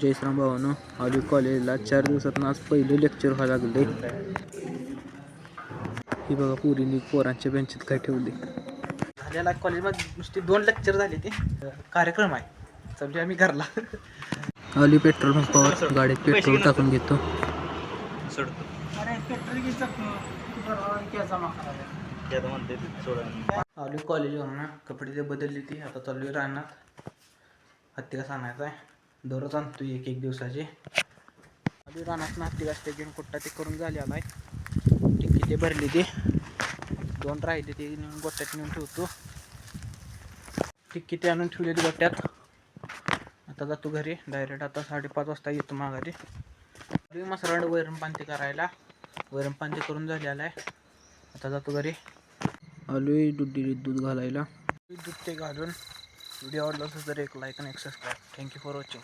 जय श्रीराम भावानं आली कॉलेजला 4 दिवसात आज पहिलं लेक्चर व्हायला लागले. ही बघा पोरींनी पोरांच्या बेंचेत काय ठेवले. झालेला कॉलेजमध्ये नुसती 2 लेक्चर झाले. ते कार्यक्रम आहे चालू आम्ही घरला. आली पेट्रोल पंपावर गाडीत पेट्रोल टाकून घेतो. आली कॉलेजवरून कपडे ते बदलली ती आता चालू राहणार हत्ती कसा आणायचा आहे. दररोज आणतो एक दिवसाचे. आधी रानात हत्ती घासते घेऊन कुट्टा ते करून झालेला आहे. टिक्की ते भरली ते 2 राहिले ते गोट्यात नेऊन ठेवतो. टिक्की ते आणून ठेवलेली गोट्यात. आता जातो घरी डायरेक्ट. आता 5:30 वाजता येतो माघारी. मसराड वैरण पांती करायला. वैरण पांती करून झालेला आहे. आता जातो घरी. आलोय दूध घालायला. दूध ते घालून व्हिडिओ आवडला असेल तर एक लाईक आणि एक सबस्क्राईब. Thank you for watching.